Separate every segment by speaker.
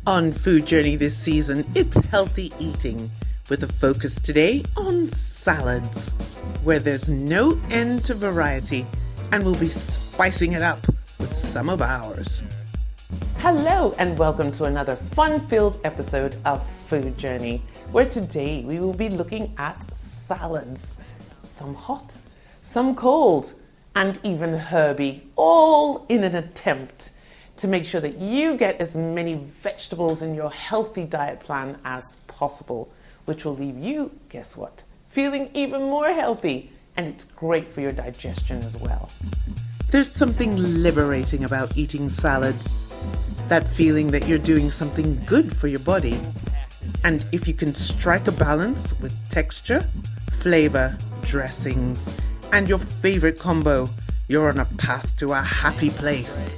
Speaker 1: On Food Journey this season, it's healthy eating with a focus today on salads, where there's no end to variety, and we'll be spicing it up with some of ours.
Speaker 2: Hello and welcome to another fun-filled episode of Food Journey, where today we will be looking at salads. Some hot, some cold, and even herby, all in an attempt to make sure that you get as many vegetables in your healthy diet plan as possible, which will leave you, guess what, feeling even more healthy, and it's great for your digestion as well.
Speaker 1: There's something liberating about eating salads, that feeling that you're doing something good for your body. And if you can strike a balance with texture, flavor, dressings, and your favorite combo, you're on a path to a happy place.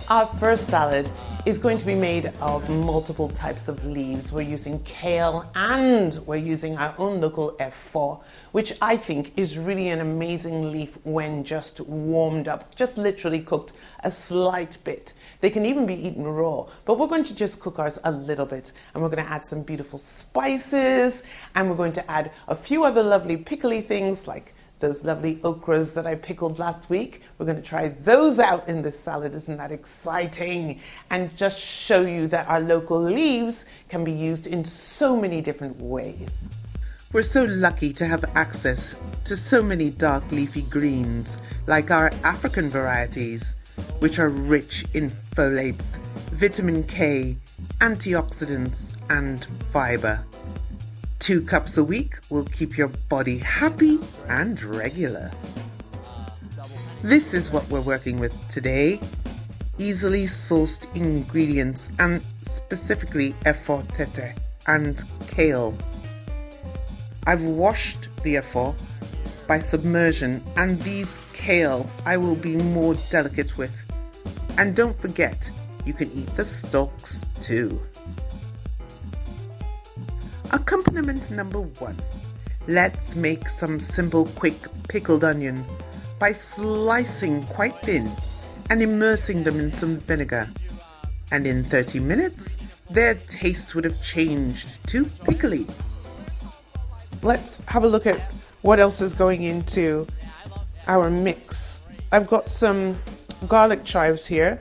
Speaker 2: Our first salad is going to be made of multiple types of leaves. We're using kale and we're using our own local F4, which I think is really an amazing leaf when just warmed up, just literally cooked a slight bit. They can even be eaten raw, but we're going to just cook ours a little bit, and we're going to add some beautiful spices, and we're going to add a few other lovely pickly things like those lovely okras that I pickled last week. We're going to try those out in this salad. Isn't that exciting? And just show you that our local leaves can be used in so many different ways.
Speaker 1: We're so lucky to have access to so many dark leafy greens, like our African varieties, which are rich in folates, vitamin K, antioxidants, and fiber. 2 cups a week will keep your body happy and regular. This is what we're working with today. Easily sourced ingredients, and specifically F4 tete and kale. I've washed the F4 by submersion, and these kale I will be more delicate with. And don't forget, you can eat the stalks too. Accompaniment number 1. Let's make some simple, quick pickled onion by slicing quite thin and immersing them in some vinegar. And in 30 minutes, their taste would have changed to pickly.
Speaker 2: Let's have a look at what else is going into our mix. I've got some garlic chives here,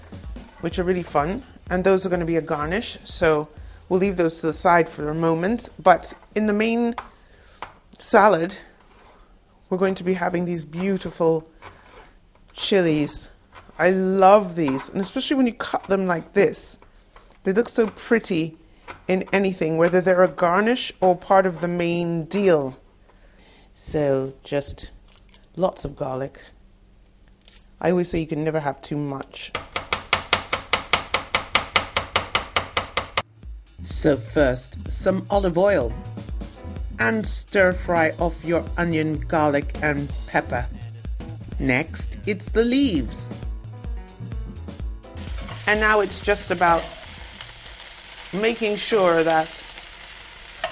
Speaker 2: which are really fun, and those are going to be a garnish, so we'll leave those to the side for a moment. But in the main salad, we're going to be having these beautiful chilies. I love these, and especially when you cut them like this. They look so pretty in anything, whether they're a garnish or part of the main deal. So just lots of garlic. I always say you can never have too much.
Speaker 1: So first, some olive oil, and stir fry off your onion, garlic, and pepper. Next, it's the leaves.
Speaker 2: And now it's just about making sure that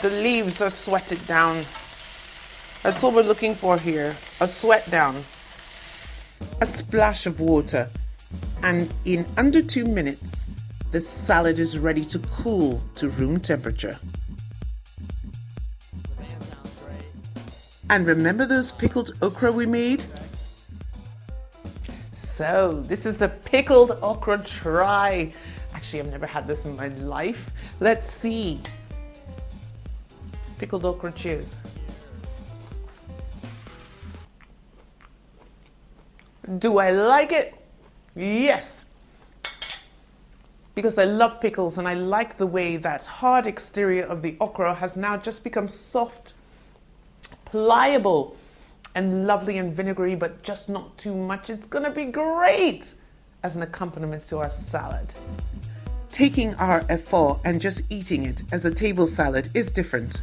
Speaker 2: the leaves are sweated down. That's what we're looking for here, a sweat down.
Speaker 1: A splash of water, and in under 2 minutes, the salad is ready to cool to room temperature. And remember those pickled okra we made?
Speaker 2: So this is the pickled okra try. Actually, I've never had this in my life. Let's see. Pickled okra, cheers. Do I like it? Yes. Because I love pickles, and I like the way that hard exterior of the okra has now just become soft, pliable, and lovely and vinegary, but just not too much. It's gonna be great as an accompaniment to our salad.
Speaker 1: Taking our F4 and just eating it as a table salad is different,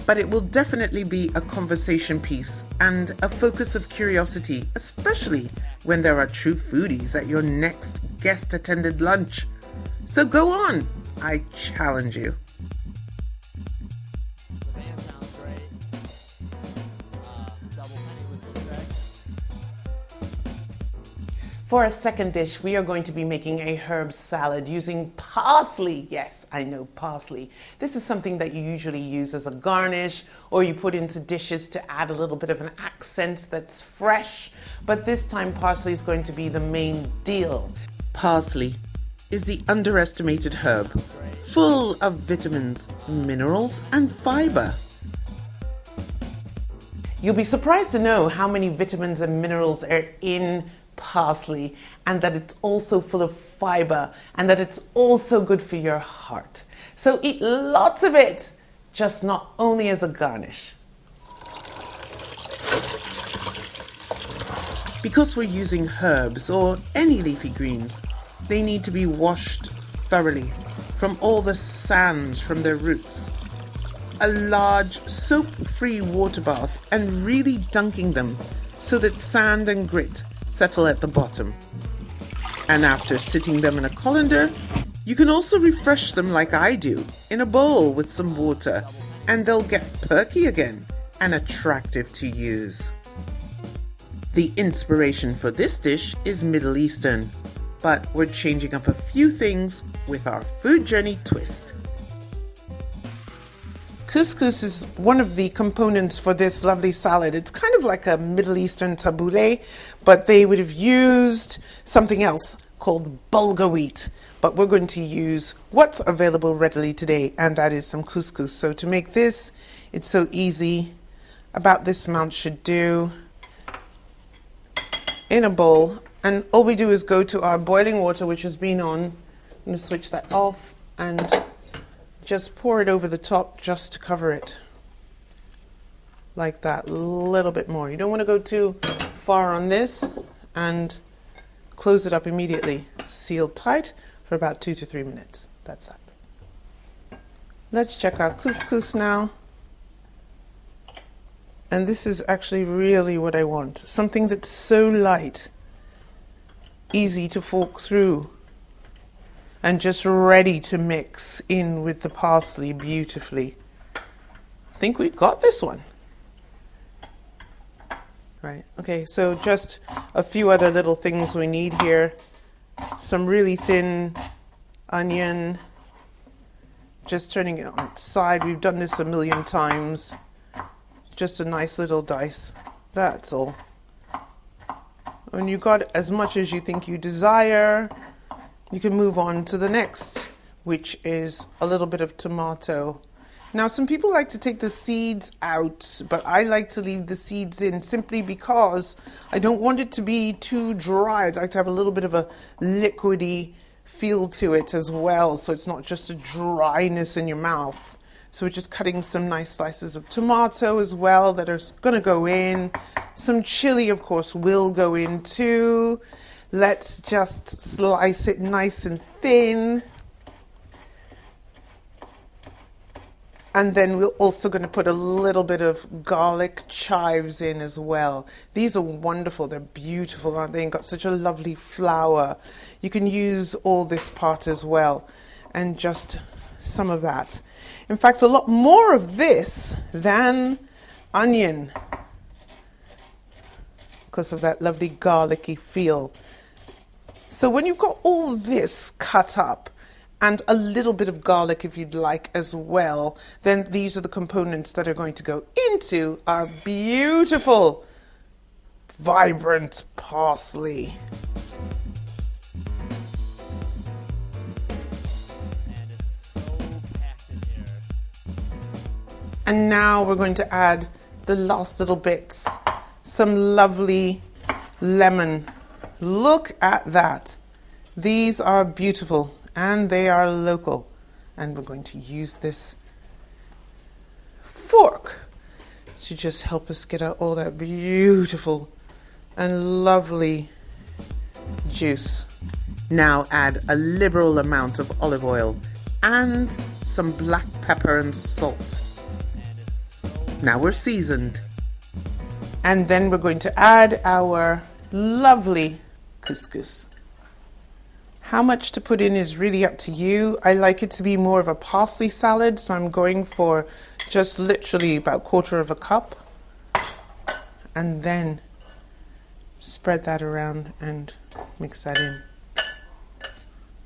Speaker 1: but it will definitely be a conversation piece and a focus of curiosity, especially when there are true foodies at your next guest-attended lunch. So go on, I challenge you.
Speaker 2: For a second dish, we are going to be making a herb salad using parsley. Yes, I know, parsley. This is something that you usually use as a garnish or you put into dishes to add a little bit of an accent that's fresh. But this time, parsley is going to be the main deal.
Speaker 1: Parsley is the underestimated herb, full of vitamins, minerals, and fiber.
Speaker 2: You'll be surprised to know how many vitamins and minerals are in parsley, and that it's also full of fiber, and that it's also good for your heart. So eat lots of it, just not only as a garnish.
Speaker 1: Because we're using herbs or any leafy greens, they need to be washed thoroughly from all the sand from their roots. A large soap-free water bath and really dunking them so that sand and grit settle at the bottom. And after sitting them in a colander, you can also refresh them like I do in a bowl with some water, and they'll get perky again and attractive to use. The inspiration for this dish is Middle Eastern, but we're changing up a few things with our food journey twist.
Speaker 2: Couscous is one of the components for this lovely salad. It's kind of like a Middle Eastern tabbouleh, but they would have used something else called bulgur wheat. But we're going to use what's available readily today, and that is some couscous. So to make this, it's so easy. About this amount should do in a bowl. And all we do is go to our boiling water, which has been on. I'm going to switch that off and just pour it over the top just to cover it. Like that, a little bit more. You don't want to go too far on this, and close it up immediately. Sealed tight for about 2 to 3 minutes. That's it. Let's check our couscous now. And this is actually really what I want. Something that's so light, easy to fork through, and just ready to mix in with the parsley beautifully. I think we got this one. Right, okay, so just a few other little things we need here. Some really thin onion, just turning it on its side. We've done this a million times. Just a nice little dice, that's all. When you've got as much as you think you desire, you can move on to the next, which is a little bit of tomato. Now, some people like to take the seeds out, but I like to leave the seeds in simply because I don't want it to be too dry. I'd like to have a little bit of a liquidy feel to it as well, so it's not just a dryness in your mouth. So we're just cutting some nice slices of tomato as well that are going to go in. Some chili, of course, will go in too. Let's just slice it nice and thin. And then we're also going to put a little bit of garlic chives in as well. These are wonderful. They're beautiful, aren't they? And got such a lovely flower. You can use all this part as well. And just some of that. In fact, a lot more of this than onion, because of that lovely garlicky feel. So when you've got all this cut up, and a little bit of garlic if you'd like as well, then these are the components that are going to go into our beautiful, vibrant parsley. And now we're going to add the last little bits. Some lovely lemon. Look at that. These are beautiful and they are local. And we're going to use this fork to just help us get out all that beautiful and lovely juice.
Speaker 1: Now add a liberal amount of olive oil and some black pepper and salt. Now we're seasoned.
Speaker 2: And then we're going to add our lovely couscous. How much to put in is really up to you. I like it to be more of a parsley salad, so I'm going for just literally about 1/4 cup. And then spread that around and Mix that in.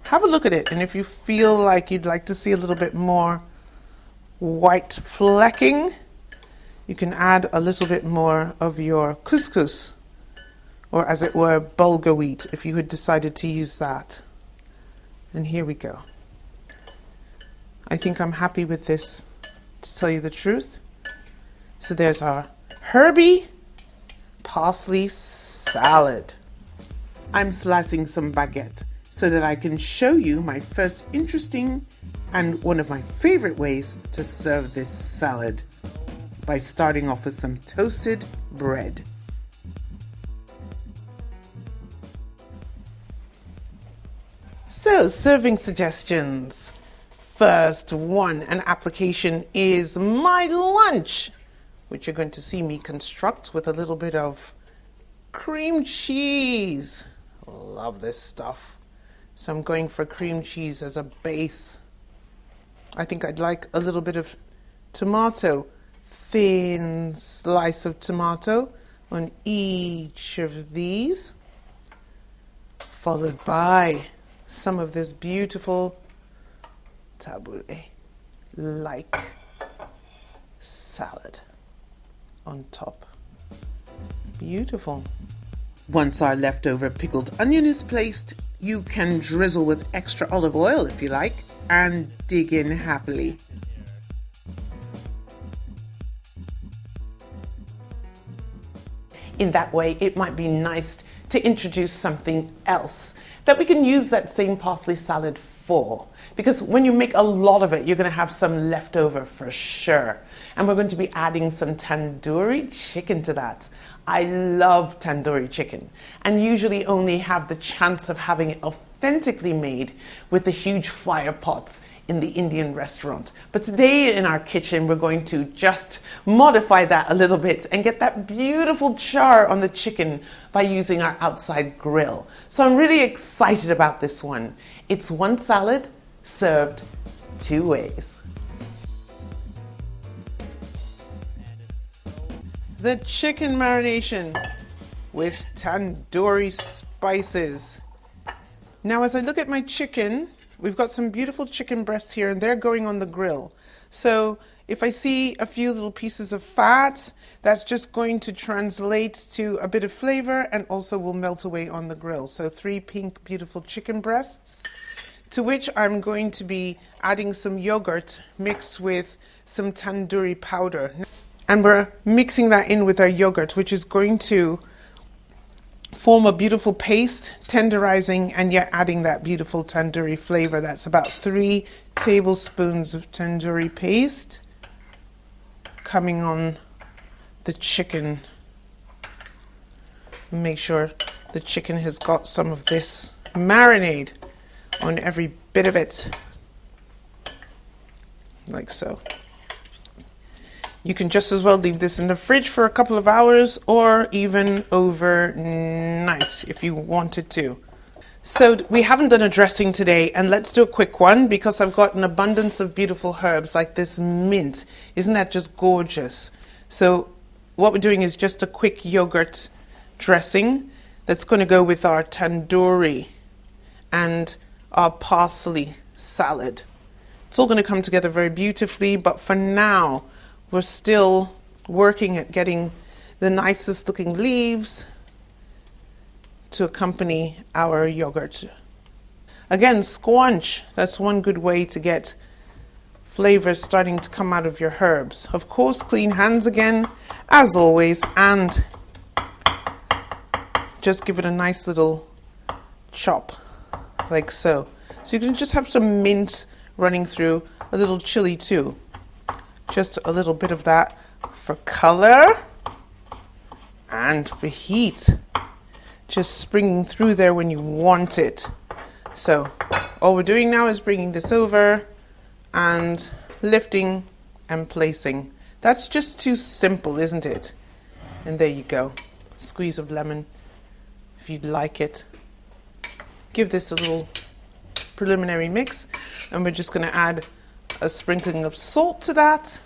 Speaker 2: Have a look at it, and if you feel like you'd like to see a little bit more white flecking, you can add a little bit more of your couscous, or as it were, bulgur wheat, if you had decided to use that. And here we go. I think I'm happy with this, to tell you the truth. So there's our Herby parsley salad.
Speaker 1: I'm slicing some baguette so that I can show you my first interesting and one of my favorite ways to serve this salad, by starting off with some toasted bread.
Speaker 2: So, serving suggestions. First one, an application is my lunch, which you're going to see me construct with a little bit of cream cheese. Love this stuff. So I'm going for cream cheese as a base. I think I'd like a little bit of tomato, thin slice of tomato on each of these, followed by some of this beautiful Tandoori like salad on top. Beautiful.
Speaker 1: Once our leftover pickled onion is placed, you can drizzle with extra olive oil if you like, and dig in happily.
Speaker 2: In that way, it might be nice to introduce something else that we can use that same parsley salad for. Because when you make a lot of it, you're going to have some left over for sure. And we're going to be adding some tandoori chicken to that. I love tandoori chicken, and usually only have the chance of having it authentically made with the huge fire pots in the Indian restaurant. But today in our kitchen, we're going to just modify that a little bit and get that beautiful char on the chicken by using our outside grill. So I'm really excited about this one. It's one salad served two ways. The chicken marination with tandoori spices. Now, as I look at my chicken, we've got some beautiful chicken breasts here, and they're going on the grill. So if I see a few little pieces of fat, that's just going to translate to a bit of flavor and also will melt away on the grill. So 3 pink, beautiful chicken breasts, to which I'm going to be adding some yogurt mixed with some tandoori powder. And we're mixing that in with our yogurt, which is going to form a beautiful paste, tenderizing and yet adding that beautiful tandoori flavor. That's about 3 tablespoons of tandoori paste coming on the chicken. Make sure the chicken has got some of this marinade on every bit of it, like so. You can just as well leave this in the fridge for a couple of hours or even overnight if you wanted to. So we haven't done a dressing today, and let's do a quick one because I've got an abundance of beautiful herbs like this mint. Isn't that just gorgeous? So what we're doing is just a quick yogurt dressing that's going to go with our tandoori and our parsley salad. It's all going to come together very beautifully, but for now, we're still working at getting the nicest looking leaves to accompany our yogurt. Again, squanch, that's one good way to get flavors starting to come out of your herbs. Of course, clean hands again, as always, and just give it a nice little chop, like so. So you can just have some mint running through, a little chili too. Just a little bit of that for color and for heat. Just springing through there when you want it. So all we're doing now is bringing this over and lifting and placing. That's just too simple, isn't it? And there you go. Squeeze of lemon if you'd like it. Give this a little preliminary mix, and we're just going to add a sprinkling of salt to that.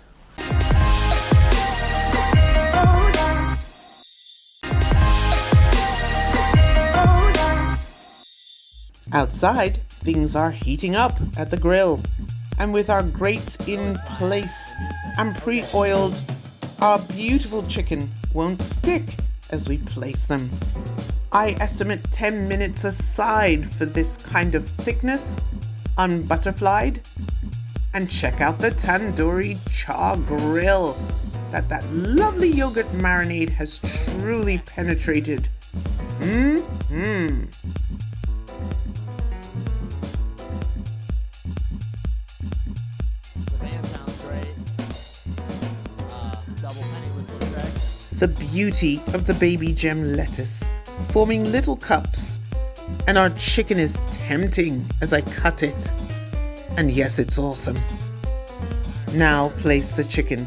Speaker 1: Outside, things are heating up at the grill. And with our grates in place and pre-oiled, our beautiful chicken won't stick as we place them. I estimate 10 minutes aside for this kind of thickness, unbutterflied. And check out the tandoori char grill that lovely yogurt marinade has truly penetrated. The beauty of the baby gem lettuce, forming little cups, and our chicken is tempting as I cut it. And yes, it's awesome. Now place the chicken,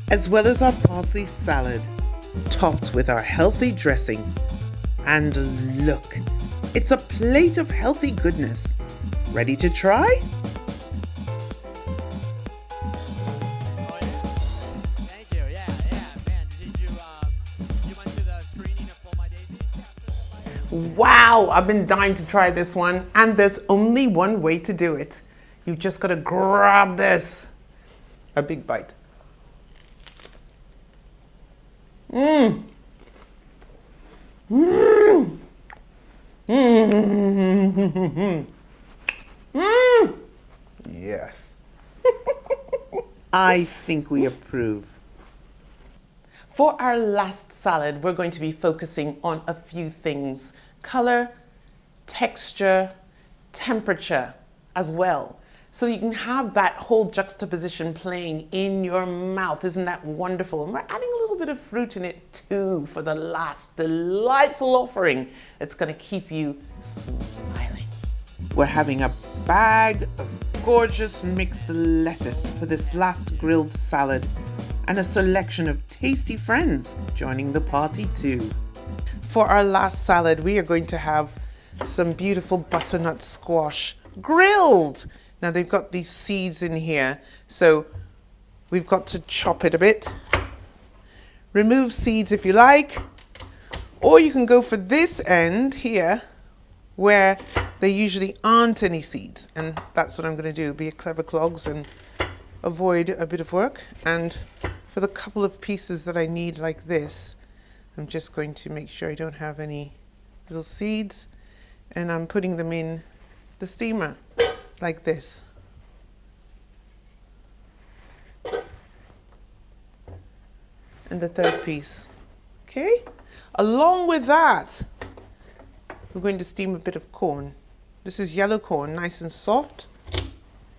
Speaker 1: as well as our parsley salad, topped with our healthy dressing. And look, it's a plate of healthy goodness. Ready to try?
Speaker 2: Wow, I've been dying to try this one, and there's only one way to do it. You've just got to grab this. A big bite. Yes.
Speaker 1: I think we approve.
Speaker 2: For our last salad, we're going to be focusing on a few things: color, texture, temperature as well. So you can have that whole juxtaposition playing in your mouth. Isn't that wonderful? And we're adding a little bit of fruit in it too for the last delightful offering. It's going to keep you smiling.
Speaker 1: We're having a bag of gorgeous mixed lettuce for this last grilled salad, and a selection of tasty friends joining the party too.
Speaker 2: For our last salad, we are going to have some beautiful butternut squash grilled. Now they've got these seeds in here, so we've got to chop it a bit. Remove seeds if you like, or you can go for this end here where there usually aren't any seeds, and that's what I'm going to do. Be a clever clogs and avoid a bit of work. And for the couple of pieces that I need like this, I'm just going to make sure I don't have any little seeds, and I'm putting them in the steamer like this. And the third piece. Okay? Along with that, we're going to steam a bit of corn. This is yellow corn, nice and soft.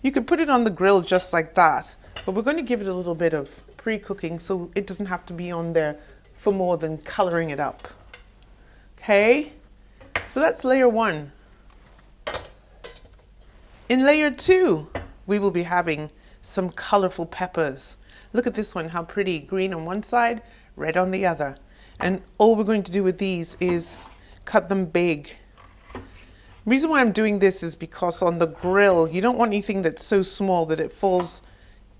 Speaker 2: You could put it on the grill just like that, but we're going to give it a little bit of pre-cooking so it doesn't have to be on there for more than coloring it up. Okay? So that's layer one. In layer two, we will be having some colorful peppers. Look at this one, how pretty. Green on one side, red on the other. And all we're going to do with these is cut them big. The reason why I'm doing this is because on the grill, you don't want anything that's so small that it falls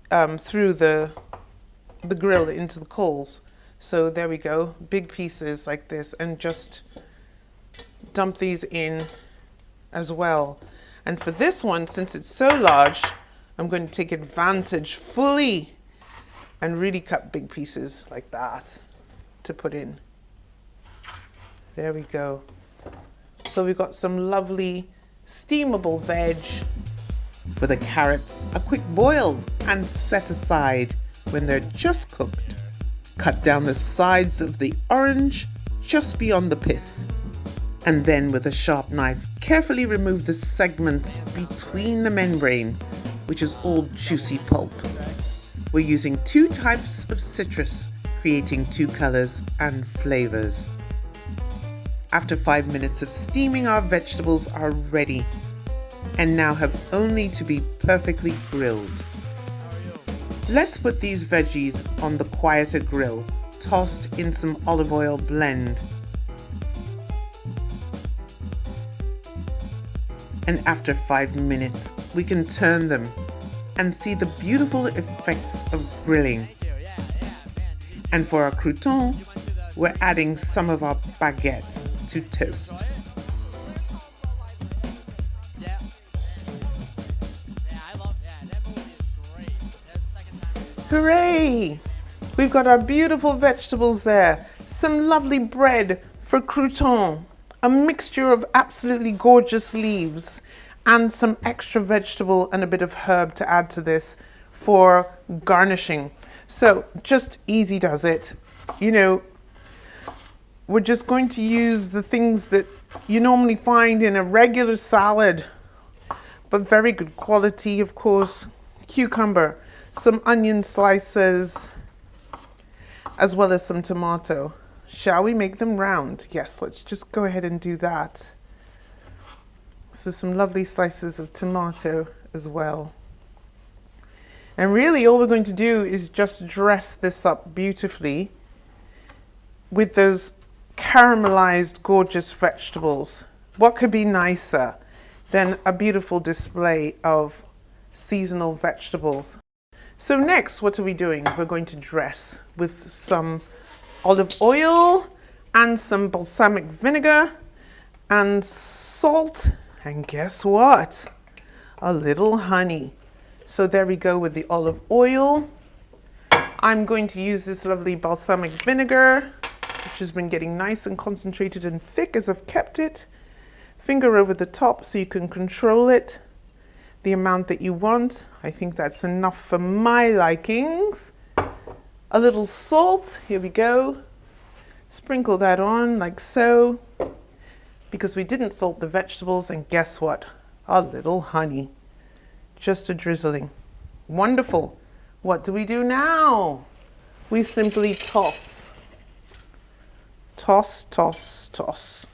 Speaker 2: through the grill into the coals. So there we go, big pieces like this, and just dump these in as well. And for this one, since it's so large, I'm going to take advantage fully and really cut big pieces like that to put in. There we go. So we've got some lovely steamable veg.
Speaker 1: For the carrots, a quick boil and set aside when they're just cooked. Cut down the sides of the orange just beyond the pith. And then with a sharp knife, carefully remove the segments between the membrane, which is all juicy pulp. We're using 2 types of citrus, creating 2 colors and flavors. After 5 minutes of steaming, our vegetables are ready and now have only to be perfectly grilled. Let's put these veggies on the quieter grill, tossed in some olive oil blend. And after 5 minutes, we can turn them and see the beautiful effects of grilling. And for our crouton, we're adding some of our baguettes to toast.
Speaker 2: Hooray! We've got our beautiful vegetables there, some lovely bread for crouton, a mixture of absolutely gorgeous leaves, and some extra vegetable and a bit of herb to add to this for garnishing. So just easy does it. You know, we're just going to use the things that you normally find in a regular salad, but very good quality, of course. Cucumber, some onion slices, as well as some tomato. Shall we make them round? Yes, let's just go ahead and do that. So some lovely slices of tomato as well. And really all we're going to do is just dress this up beautifully with those caramelized gorgeous vegetables. What could be nicer than a beautiful display of seasonal vegetables? So next, what are we doing? We're going to dress with some olive oil and some balsamic vinegar and salt, and guess what? A little honey. So there we go with the olive oil. I'm going to use this lovely balsamic vinegar, which has been getting nice and concentrated and thick as I've kept it. Finger over the top so you can control it, the amount that you want. I think that's enough for my likings. A little salt, here we go. Sprinkle that on like so, because we didn't salt the vegetables, and guess what? A little honey, just a drizzling. Wonderful. What do we do now? We simply toss. Toss, toss, toss,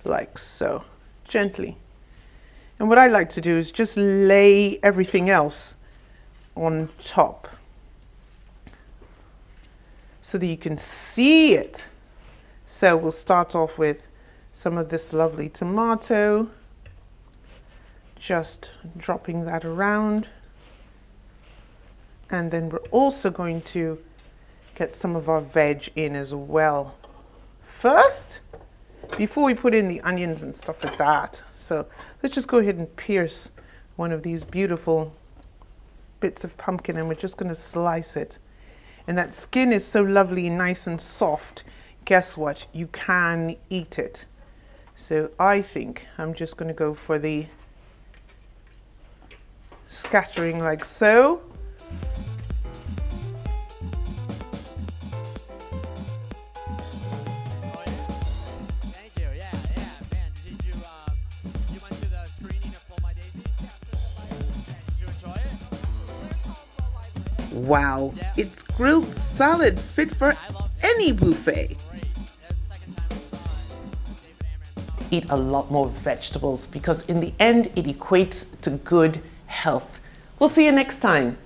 Speaker 2: like so, gently. And what I like to do is just lay everything else on top so that you can see it. So we'll start off with some of this lovely tomato, just dropping that around. And then we're also going to get some of our veg in as well first, before we put in the onions and stuff like that. So let's just go ahead and pierce one of these beautiful bits of pumpkin, and we're just going to slice it. And that skin is so lovely, nice and soft. Guess what? You can eat it. So I think I'm just going to go for the scattering like so.
Speaker 1: Wow, it's grilled salad fit for any buffet.
Speaker 2: Eat a lot more vegetables, because in the end it equates to good health. We'll see you next time.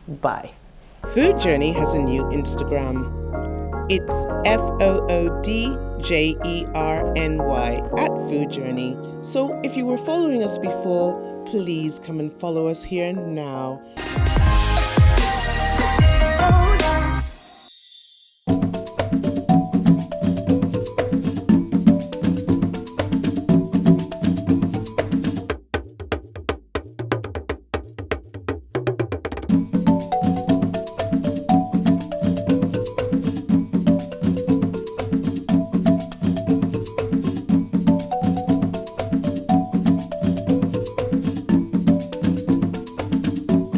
Speaker 2: Bye.
Speaker 3: Food Journey has a new Instagram. It's FOODJERNY @Food Journey. So if you were following us before, please come and follow us here now.